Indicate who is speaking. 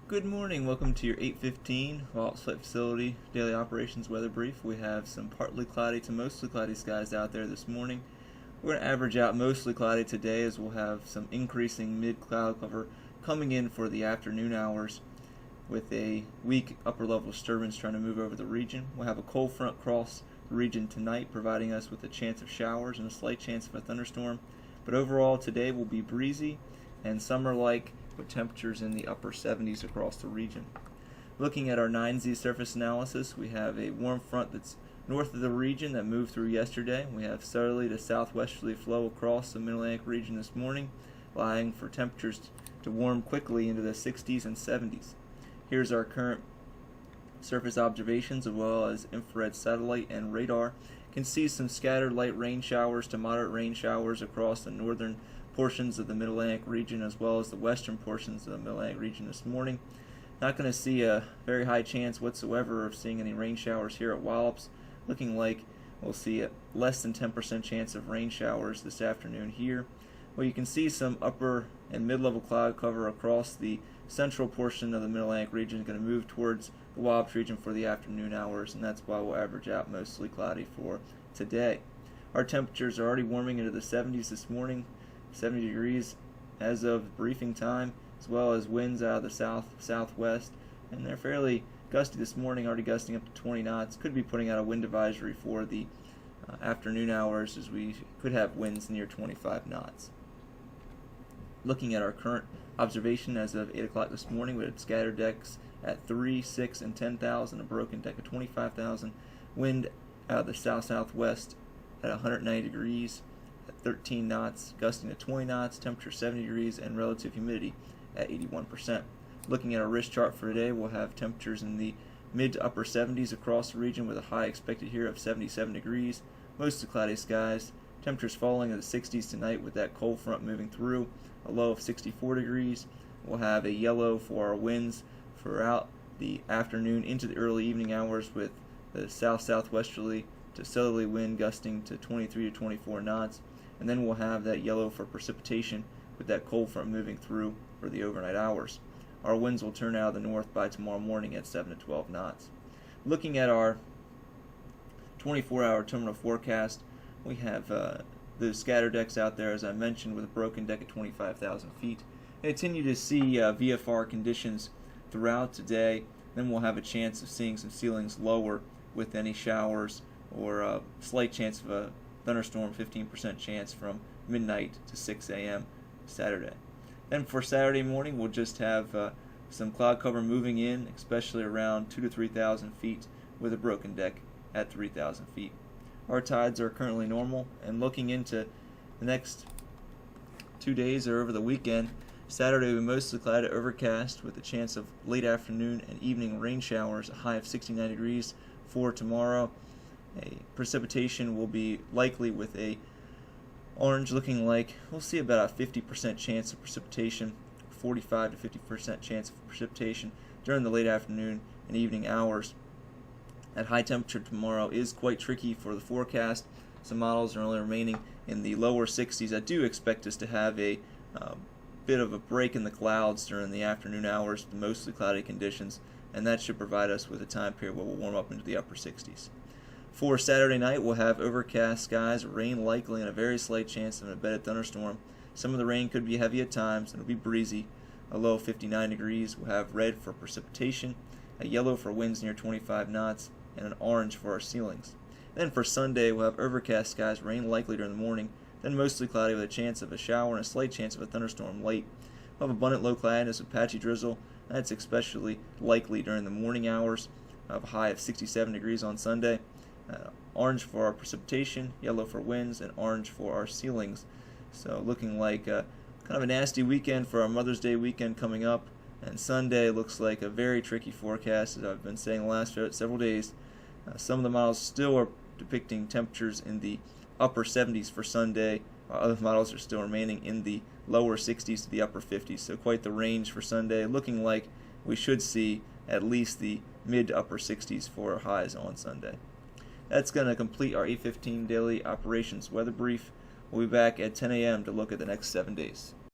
Speaker 1: Good morning. Welcome to your 8:15 Wallops Flight Facility Daily Operations Weather Brief. We have some partly cloudy to mostly cloudy skies out there this morning. We're going to average out mostly cloudy today as we'll have some increasing mid-cloud cover coming in for the afternoon hours with a weak upper-level disturbance trying to move over the region. We'll have a cold front cross the region tonight, providing us with a chance of showers and a slight chance of a thunderstorm. But overall, today will be breezy and summer-like with temperatures in the upper 70s across the region. Looking at our 9Z surface analysis, we have a warm front that's north of the region that moved through yesterday. We have southerly to southwesterly flow across the Mid-Atlantic region this morning, allowing for temperatures to warm quickly into the 60s and 70s. Here's our current surface observations as well as infrared satellite and radar. You can see some scattered light rain showers to moderate rain showers across the northern portions of the Mid-Atlantic region as well as the western portions of the Mid-Atlantic region this morning. Not going to see a very high chance whatsoever of seeing any rain showers here at Wallops. Looking like we'll see a less than 10% chance of rain showers this afternoon here. Well, you can see some upper and mid-level cloud cover across the central portion of the Mid-Atlantic region is going to move towards the Wallops region for the afternoon hours, and that's why we'll average out mostly cloudy for today. Our temperatures are already warming into the 70s this morning. 70 degrees as of briefing time, as well as winds out of the southwest, and they're fairly gusty this morning, already gusting up to 20 knots. Could be putting out a wind advisory for the afternoon hours, as we could have winds near 25 knots. Looking at our current observation as of 8 o'clock this morning, we had scattered decks at 3, 6, and 10,000, a broken deck of 25,000, wind out of the south-southwest at 190 degrees, at 13 knots, gusting to 20 knots, temperature 70 degrees, and relative humidity at 81%. Looking at our risk chart for today, we'll have temperatures in the mid to upper 70s across the region with a high expected here of 77 degrees, mostly cloudy skies, temperatures falling in the 60s tonight with that cold front moving through, a low of 64 degrees. We'll have a yellow for our winds throughout the afternoon into the early evening hours with the south-southwesterly to southerly wind gusting to 23 to 24 knots. And then we'll have that yellow for precipitation with that cold front moving through for the overnight hours. Our winds will turn out of the north by tomorrow morning at 7 to 12 knots. Looking at our 24-hour terminal forecast, we have the scatter decks out there, as I mentioned, with a broken deck at 25,000 feet. We continue to see VFR conditions throughout today. Then we'll have a chance of seeing some ceilings lower with any showers or a slight chance of a thunderstorm, 15% chance from midnight to 6 a.m. Saturday. Then for Saturday morning, we'll just have some cloud cover moving in, especially around 2,000 to 3,000 feet with a broken deck at 3,000 feet. Our tides are currently normal, and looking into the next 2 days or over the weekend, Saturday will be mostly cloudy to overcast with a chance of late afternoon and evening rain showers, a high of 69 degrees for tomorrow. Precipitation will be likely with a orange looking like we'll see about a 50% chance of precipitation, 45 to 50% chance of precipitation during the late afternoon and evening hours. That high temperature tomorrow is quite tricky for the forecast. Some models are only remaining in the lower 60s. I do expect us to have a bit of a break in the clouds during the afternoon hours, mostly cloudy conditions, and that should provide us with a time period where we'll warm up into the upper 60s. For Saturday night, we'll have overcast skies, rain likely, and a very slight chance of an embedded thunderstorm. Some of the rain could be heavy at times, and it'll be breezy. A low of 59 degrees. We'll have red for precipitation, a yellow for winds near 25 knots, and an orange for our ceilings. Then for Sunday, we'll have overcast skies, rain likely during the morning, then mostly cloudy with a chance of a shower and a slight chance of a thunderstorm late. We'll have abundant low cloudiness with patchy drizzle. That's especially likely during the morning hours. We'll have a high of 67 degrees on Sunday. Orange for our precipitation, yellow for winds, and orange for our ceilings. So looking like kind of a nasty weekend for our Mother's Day weekend coming up. And Sunday looks like a very tricky forecast, as I've been saying the last several days. Some of the models still are depicting temperatures in the upper 70s for Sunday, while other models are still remaining in the lower 60s to the upper 50s. So quite the range for Sunday, looking like we should see at least the mid to upper 60s for highs on Sunday. That's going to complete our 8:15 daily operations weather brief. We'll be back at 10 a.m. to look at the next 7 days.